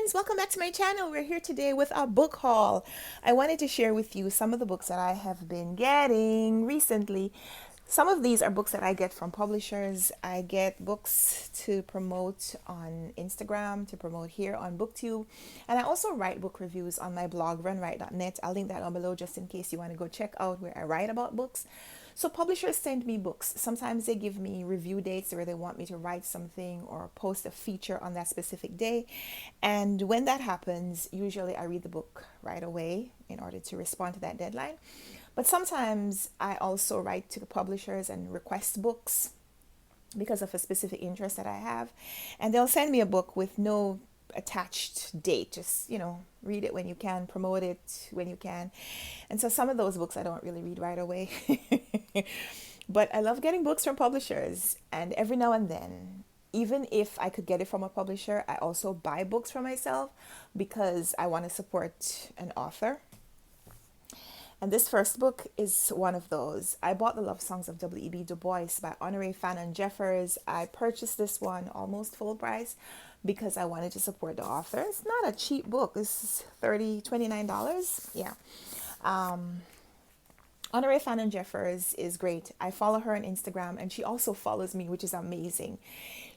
friends, welcome back to my channel. We're here today with a book haul. I wanted to share with you some of the books that I have been getting recently. Some of these are books that I get from publishers. I get books to promote on Instagram, to promote here on BookTube, and I also write book reviews on my blog runwright.net. I'll link that down below just in case you want to go check out where I write about books. So publishers send me books. Sometimes they give me review dates where they want me to write something or post a feature on that specific day. And when that happens, usually I read the book right away in order to respond to that deadline. But sometimes I also write to the publishers and request books because of a specific interest that I have. And they'll send me a book with no attached date. Just, read it when you can, promote it when you can. And so some of those books I don't really read right away. But I love getting books from publishers. And every now and then, even if I could get it from a publisher, I also buy books for myself because I want to support an author. And this first book is one of those. I bought The Love Songs of W.E.B. Du Bois by Honoré Fannin Jeffers. I purchased this one almost full price because I wanted to support the author. It's not a cheap book. This is $29. Yeah. Honoré Fannin Jeffers is great. I follow her on Instagram and she also follows me, which is amazing.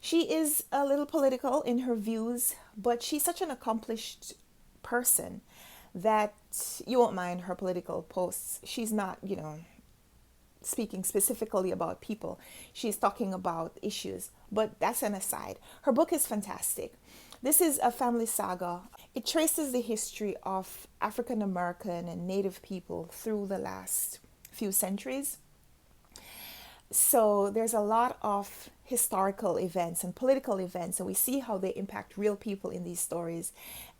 She is a little political in her views, but she's such an accomplished person that you won't mind her political posts. She's not, speaking specifically about people. She's talking about issues, but that's an aside. Her book is fantastic. This is a family saga. It traces the history of African American and Native people through the last few centuries. So there's a lot of historical events and political events, and we see how they impact real people in these stories.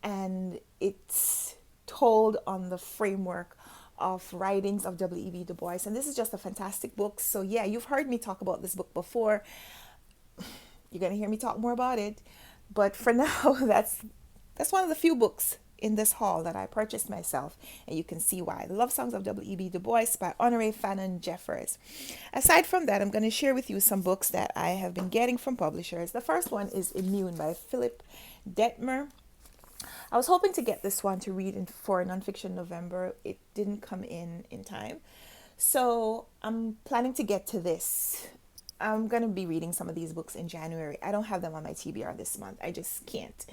And it's told on the framework of writings of W.E.B. Du Bois. And this is just a fantastic book. So yeah, you've heard me talk about this book before. You're going to hear me talk more about it. But for now, that's one of the few books in this haul that I purchased myself. And you can see why. The Love Songs of W.E.B. Du Bois by Honoré Fannin Jeffers. Aside from that, I'm going to share with you some books that I have been getting from publishers. The first one is Immune by Philip Detmer. I was hoping to get this one to read for Nonfiction November. It didn't come in time. So I'm planning to get to this. I'm going to be reading some of these books in January. I don't have them on my TBR this month. I just can't.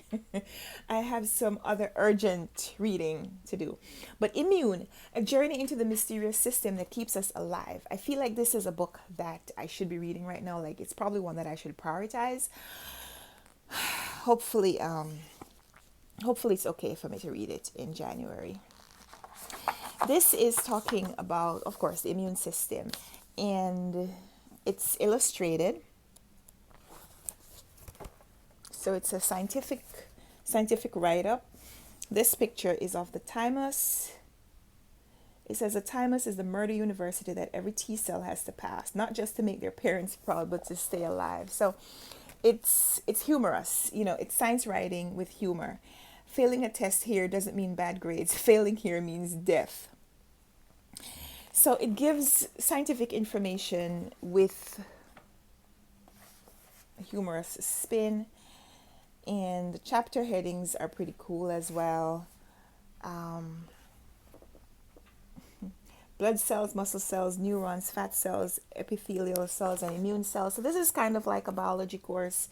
I have some other urgent reading to do. But Immune, a journey into the mysterious system that keeps us alive. I feel like this is a book that I should be reading right now. Like it's probably one that I should prioritize. Hopefully it's okay for me to read it in January. This is talking about, of course, the immune system, and it's illustrated. So it's a scientific write-up. This picture is of the thymus. It says the thymus is the murder university that every T cell has to pass, not just to make their parents proud, but to stay alive. So it's humorous. It's science writing with humor. Failing a test here doesn't mean bad grades. Failing here means death. So it gives scientific information with a humorous spin. And the chapter headings are pretty cool as well. Blood cells, muscle cells, neurons, fat cells, epithelial cells, and immune cells. So this is kind of like a biology course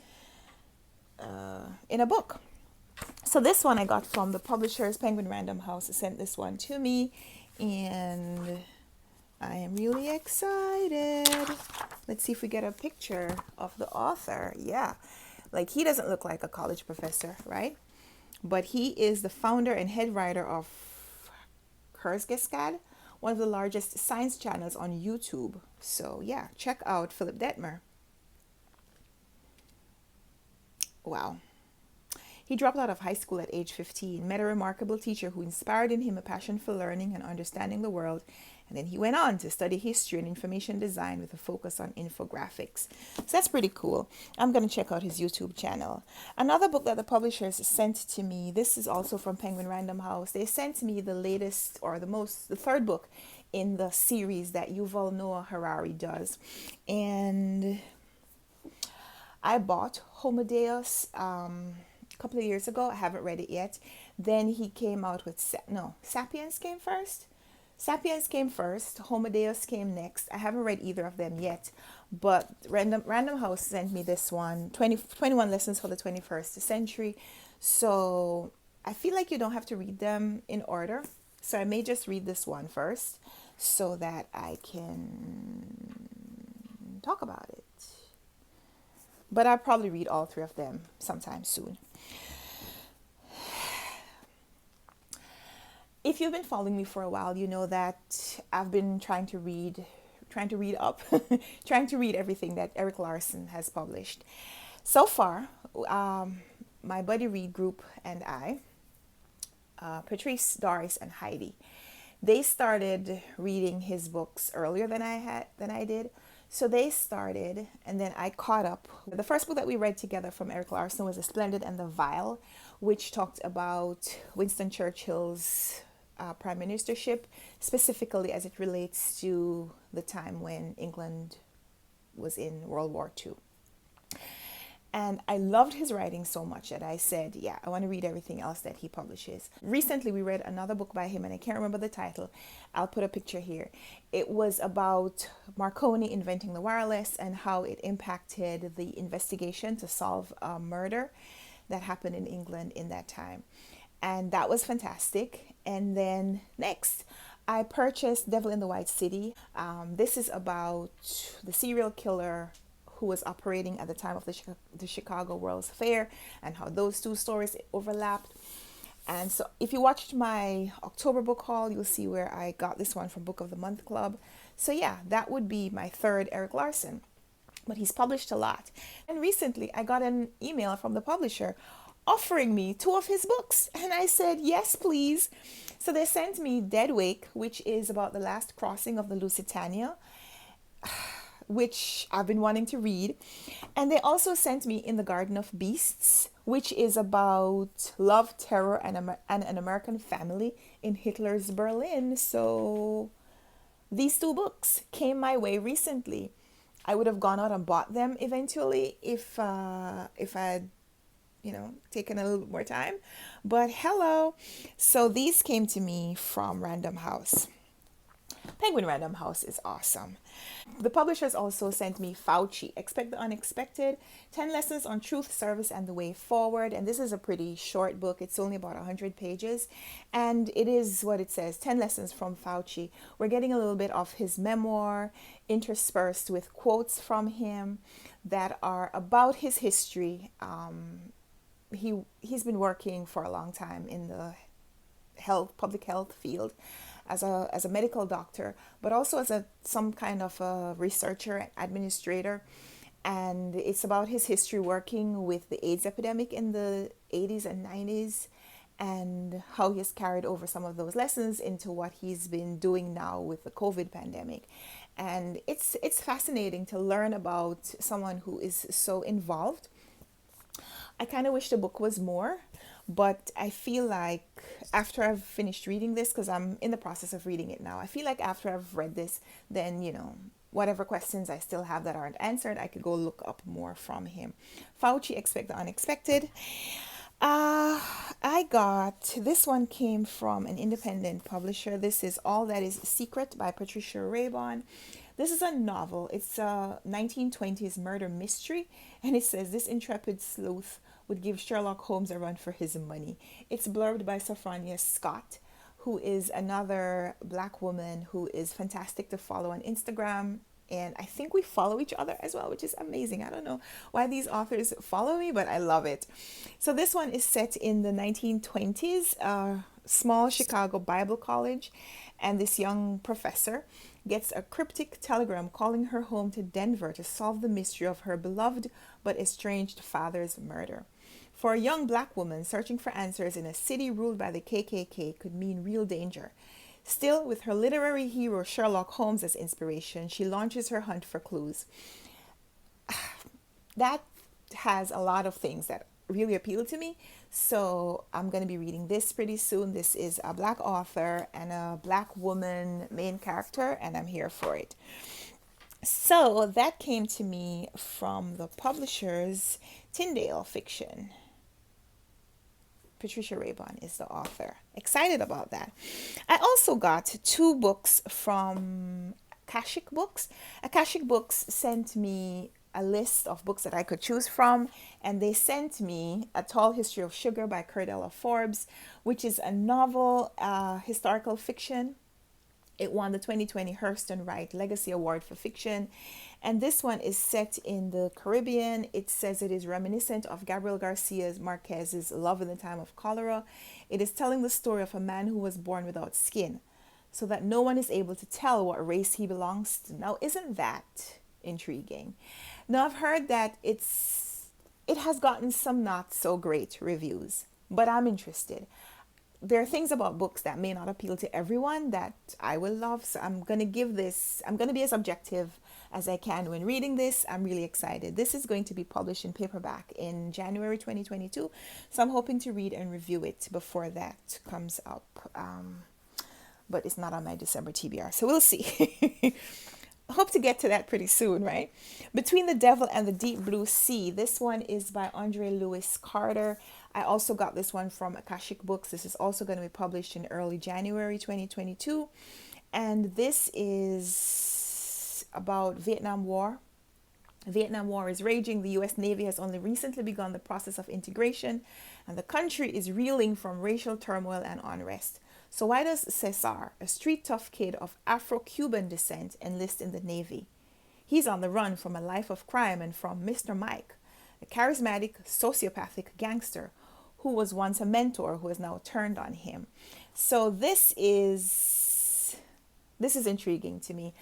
in a book. So this one I got from the publishers. Penguin Random House sent this one to me, and I am really excited. Let's see if we get a picture of the author. Yeah, like he doesn't look like a college professor, right? But he is the founder and head writer of Kurzgesagt, one of the largest science channels on YouTube. So yeah, check out Philip Detmer. Wow. He dropped out of high school at age 15, met a remarkable teacher who inspired in him a passion for learning and understanding the world, and then he went on to study history and information design with a focus on infographics. So that's pretty cool. I'm going to check out his YouTube channel. Another book that the publishers sent to me, this is also from Penguin Random House. They sent me the latest, or the third book in the series that Yuval Noah Harari does. And I bought Homo Deus. couple of years ago. I haven't read it yet. Then he came out with Sapiens came first. Sapiens came first. Homo Deus came next. I haven't read either of them yet, but Random House sent me this one, 21 Lessons for the 21st Century. So I feel like you don't have to read them in order. So I may just read this one first so that I can talk about it. But I'll probably read all three of them sometime soon. If you've been following me for a while, you know that I've been trying to read up, trying to read everything that Eric Larson has published. So far, my buddy read group and I, Patrice, Doris, and Heidi, they started reading his books earlier than I did. So they started, and then I caught up. The first book that we read together from Eric Larson was The Splendid and the Vile, which talked about Winston Churchill's prime ministership, specifically as it relates to the time when England was in World War II. And I loved his writing so much that I said, yeah, I want to read everything else that he publishes. Recently, we read another book by him, and I can't remember the title. I'll put a picture here. It was about Marconi inventing the wireless and how it impacted the investigation to solve a murder that happened in England in that time. And that was fantastic. And then next, I purchased Devil in the White City. This is about the serial killer who was operating at the time of the Chicago World's Fair and how those two stories overlapped. And so if you watched my October book haul, you'll see where I got this one from Book of the Month Club. So yeah, that would be my third Eric Larson, but he's published a lot. And recently I got an email from the publisher offering me 2 of his books. And I said, yes, please. So they sent me Dead Wake, which is about the last crossing of the Lusitania, which I've been wanting to read. And they also sent me In the Garden of Beasts, which is about love, terror, and an American family in Hitler's Berlin. So these 2 books came my way recently. I would have gone out and bought them eventually if I'd taken a little bit more time. But hello. So these came to me from Random House. Penguin Random House is awesome. The publishers also sent me Fauci, Expect the Unexpected, 10 Lessons on Truth, Service, and the Way Forward. And this is a pretty short book. It's only about 100 pages. And it is what it says, 10 Lessons from Fauci. We're getting a little bit of his memoir interspersed with quotes from him that are about his history. He's been working for a long time in the public health field as a medical doctor, but also as some kind of a researcher, administrator. And it's about his history working with the AIDS epidemic in the 80s and 90s and how he's carried over some of those lessons into what he's been doing now with the COVID pandemic. And it's fascinating to learn about someone who is so involved. I kind of wish the book was more, but I feel like after I've finished reading this, because I'm in the process of reading it now, I feel like after I've read this, then, whatever questions I still have that aren't answered, I could go look up more from him. Fauci, Expect the Unexpected. This one came from an independent publisher. This is All That Is Secret by Patricia Raybon. This is a novel. It's a 1920s murder mystery, and it says this intrepid sleuth would give Sherlock Holmes a run for his money. It's blurbed by Sophronia Scott, who is another Black woman who is fantastic to follow on Instagram. And I think we follow each other as well, which is amazing. I don't know why these authors follow me, but I love it. So this one is set in the 1920s, small Chicago Bible college. And this young professor gets a cryptic telegram calling her home to Denver to solve the mystery of her beloved but estranged father's murder. For a young Black woman, searching for answers in a city ruled by the KKK could mean real danger. Still, with her literary hero Sherlock Holmes as inspiration, she launches her hunt for clues. That has a lot of things that really appeal to me. So I'm going to be reading this pretty soon. This is a Black author and a Black woman main character, and I'm here for it. So that came to me from the publishers Tyndale Fiction. Patricia Raybon is the author. Excited about that. I also got two books from Kashic Books. Akashic Books sent me a list of books that I could choose from, and they sent me A Tall History of Sugar by Cordella Forbes, which is a novel, historical fiction. It won the 2020 Hurston Wright Legacy Award for Fiction. And this one is set in the Caribbean. It says it is reminiscent of Gabriel Garcia Marquez's Love in the Time of Cholera. It is telling the story of a man who was born without skin, so that no one is able to tell what race he belongs to. Now, isn't that intriguing? Now, I've heard that it has gotten some not so great reviews, but I'm interested. There are things about books that may not appeal to everyone that I will love. So I'm going to be as objective as I can when reading this. I'm really excited. This is going to be published in paperback in January 2022. So I'm hoping to read and review it before that comes up. But it's not on my December TBR. So we'll see. Hope to get to that pretty soon, right? Between the Devil and the Deep Blue Sea. This one is by Andre Lewis Carter. I also got this one from Akashic Books. This is also going to be published in early January 2022. And this is about Vietnam War. Vietnam War is raging. The U.S. Navy has only recently begun the process of integration, and the country is reeling from racial turmoil and unrest. So why does Cesar, a street tough kid of Afro-Cuban descent, enlist in the Navy? He's on the run from a life of crime and from Mr. Mike, a charismatic, sociopathic gangster who was once a mentor who has now turned on him. So this is intriguing to me.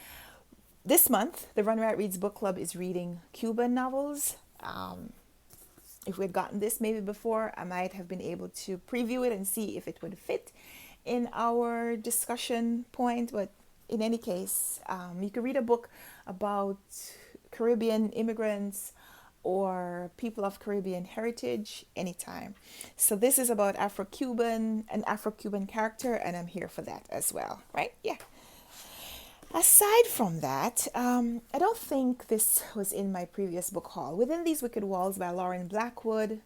This month, the Run Right Reads book club is reading Cuban novels. If we had gotten this maybe before, I might have been able to preview it and see if it would fit in our discussion point. But in any case, you can read a book about Caribbean immigrants or people of Caribbean heritage anytime. So this is about an Afro-Cuban character, and I'm here for that as well, right? Yeah. Aside from that, I don't think this was in my previous book haul. Within These Wicked Walls by Lauren Blackwood.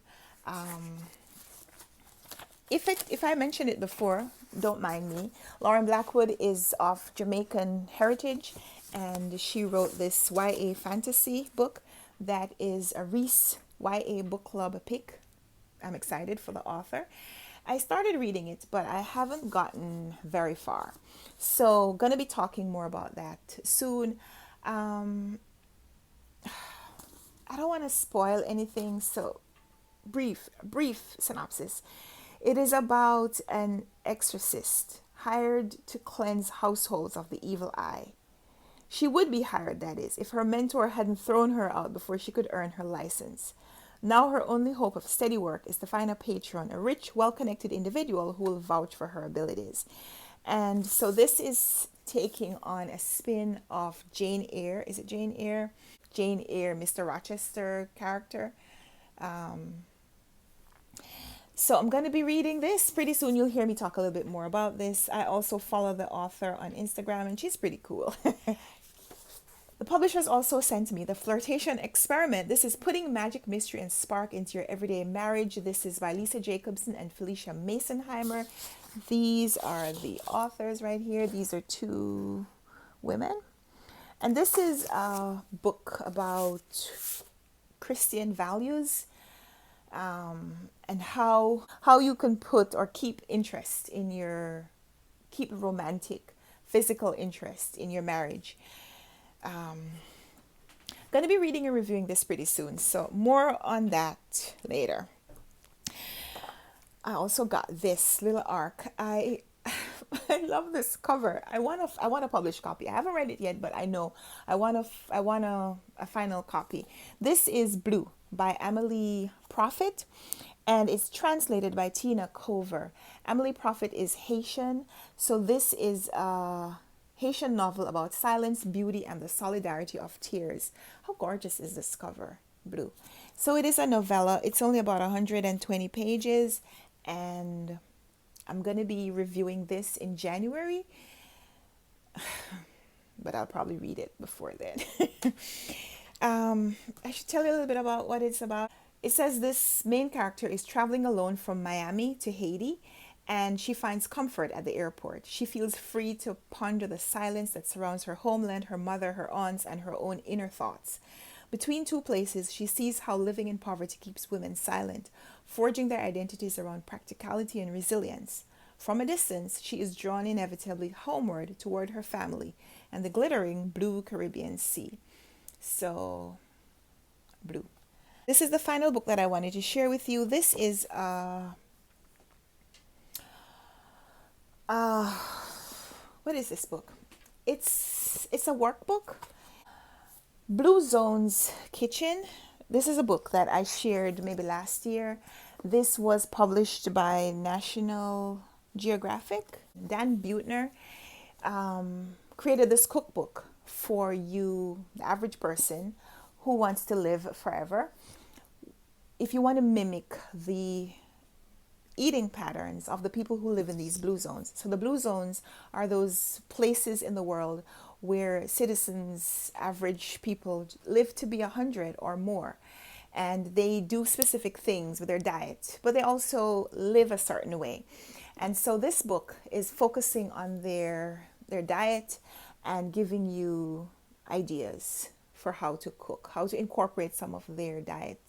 If I mentioned it before, don't mind me. Lauren Blackwood is of Jamaican heritage, and she wrote this YA fantasy book that is a Reese YA book club pick. I'm excited for the author. I started reading it, but I haven't gotten very far. So gonna be talking more about that soon. I don't want to spoil anything, so brief synopsis. It is about an exorcist hired to cleanse households of the evil eye. She would be hired, that is, if her mentor hadn't thrown her out before she could earn her license. Now her only hope of steady work is to find a patron, a rich, well-connected individual who will vouch for her abilities. And so this is taking on a spin of Jane Eyre. Is it Jane Eyre? Jane Eyre, Mr. Rochester character. So I'm going to be reading this. Pretty soon you'll hear me talk a little bit more about this. I also follow the author on Instagram, and she's pretty cool. The publishers also sent me The Flirting Experiment. This is putting magic, mystery, and spark into your everyday marriage. This is by Lisa Jacobson and Felicia Masonheimer. These are the authors right here. These are two women. And this is a book about Christian values, and how you can put or keep romantic, physical interest in your marriage. Going to be reading and reviewing this pretty soon, so more on that later. I also got this little arc. I love this cover. I want a published copy. I haven't read it yet, but I know I want a final copy. This is Blue by Emily Prophet, and it's translated by Tina Cover. Emily Prophet is Haitian, so this is a Haitian novel about silence, beauty, and the solidarity of tears. How gorgeous is this cover? Blue. So it is a novella. It's only about 120 pages, and I'm going to be reviewing this in January, but I'll probably read it before then. I should tell you a little bit about what it's about. It says this main character is traveling alone from Miami to Haiti, and she finds comfort at the airport. She feels free to ponder the silence that surrounds her homeland, her mother, her aunts, and her own inner thoughts. Between two places, she sees how living in poverty keeps women silent, forging their identities around practicality and resilience. From a distance, she is drawn inevitably homeward toward her family and the glittering blue Caribbean Sea. So, blue. This is the final book that I wanted to share with you. This is uh what is this book? It's a workbook. Blue Zone's Kitchen. This is a book that I shared maybe last year. This was published by National Geographic. Dan Buettner created this cookbook for you, the average person who wants to live forever. If you want to mimic the eating patterns of the people who live in these blue zones. So the blue zones are those places in the world where citizens, average people, live to be 100 or more. And they do specific things with their diet, but they also live a certain way. And so this book is focusing on their diet and giving you ideas for how to cook, how to incorporate some of their diet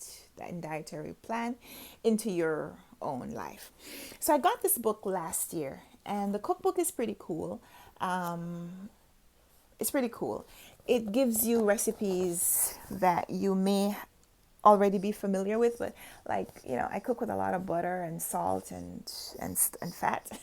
and dietary plan into your own life. So I got this book last year, and the cookbook is pretty cool. It's pretty cool. It gives you recipes that you may already be familiar with, but like, you know, I cook with a lot of butter and salt and fat.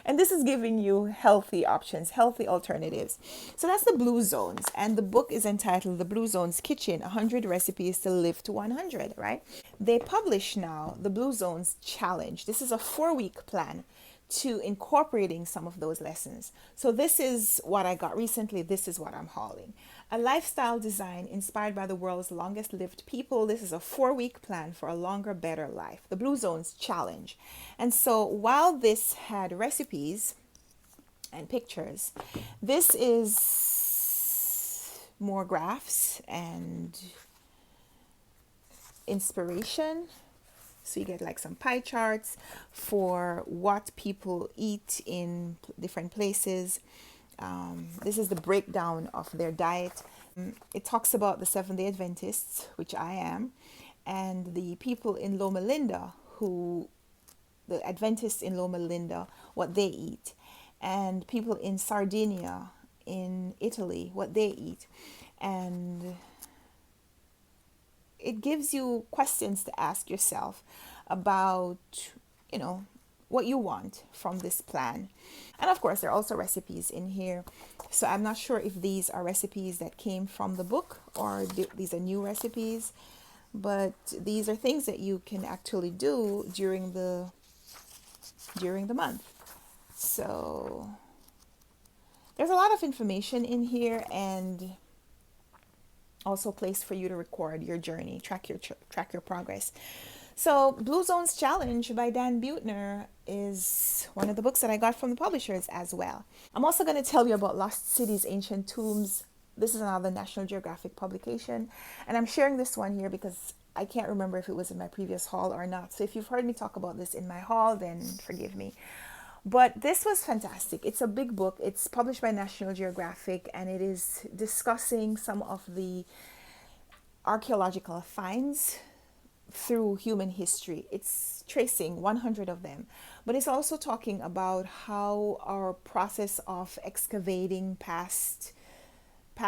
And this is giving you healthy options, healthy alternatives. So that's the Blue Zones, and the book is entitled The Blue Zones Kitchen: 100 Recipes to Live to 100, right? They publish now the Blue Zones Challenge. This is a 4-week plan to incorporating some of those lessons. So this is what I got recently. This is what I'm hauling. A lifestyle design inspired by the world's longest lived people. This is a 4-week plan for a longer, better life. The Blue Zones Challenge. And so while this had recipes and pictures, this is more graphs and inspiration. So you get like some pie charts for what people eat in different places. This is the breakdown of their diet. It talks about the Seventh-day Adventists, which I am, and the people in Loma Linda, the Adventists in Loma Linda, what they eat, and people in Sardinia, in Italy, what they eat. And it gives you questions to ask yourself about, you know, what you want from this plan. And of course, there are also recipes in here. So I'm not sure if these are recipes that came from the book or these are new recipes, but these are things that you can actually do during the month. So there's a lot of information in here, and also a place for you to record your journey, track your progress. So Blue Zones Challenge by Dan Buettner is one of the books that I got from the publishers as well. I'm also going to tell you about Lost Cities, Ancient Tombs. This is another National Geographic publication, and I'm sharing this one here because I can't remember if it was in my previous haul or not. So if you've heard me talk about this in my haul, then forgive me. But this was fantastic. It's a big book. It's published by National Geographic, and it is discussing some of the archaeological finds through human history. It's tracing 100 of them, but it's also talking about how our process of excavating past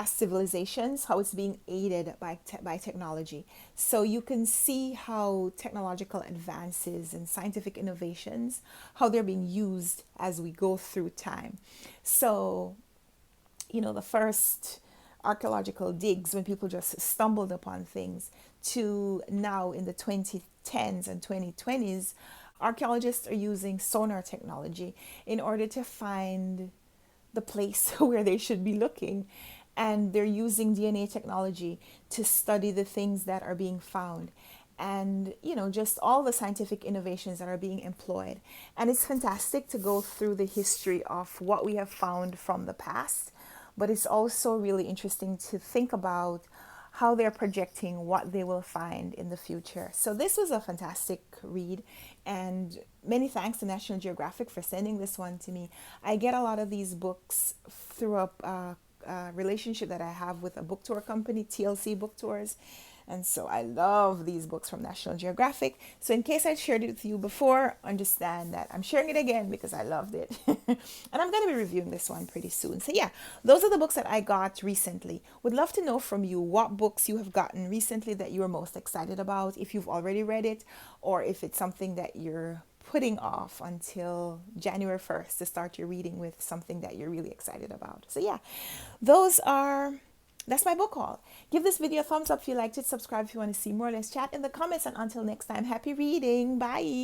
civilizations, how it's being aided by technology. So you can see how technological advances and scientific innovations, how they're being used as we go through time. So, you know, the first archaeological digs, when people just stumbled upon things, to now in the 2010s and 2020s, archaeologists are using sonar technology in order to find the place where they should be looking. And they're using DNA technology to study the things that are being found. And, you know, just all the scientific innovations that are being employed. And it's fantastic to go through the history of what we have found from the past. But it's also really interesting to think about how they're projecting what they will find in the future. So this was a fantastic read, and many thanks to National Geographic for sending this one to me. I get a lot of these books through a relationship that I have with a book tour company, TLC Book Tours. And so I love these books from National Geographic. So in case I shared it with you before, understand that I'm sharing it again because I loved it. And I'm going to be reviewing this one pretty soon. So yeah, those are the books that I got recently. Would love to know from you what books you have gotten recently that you are most excited about, if you've already read it, or if it's something that you're putting off until January 1st to start your reading with something that you're really excited about. So yeah, that's my book haul. Give this video a thumbs up if you liked it. Subscribe if you want to see more. Let's chat in the comments. And until next time, happy reading. Bye.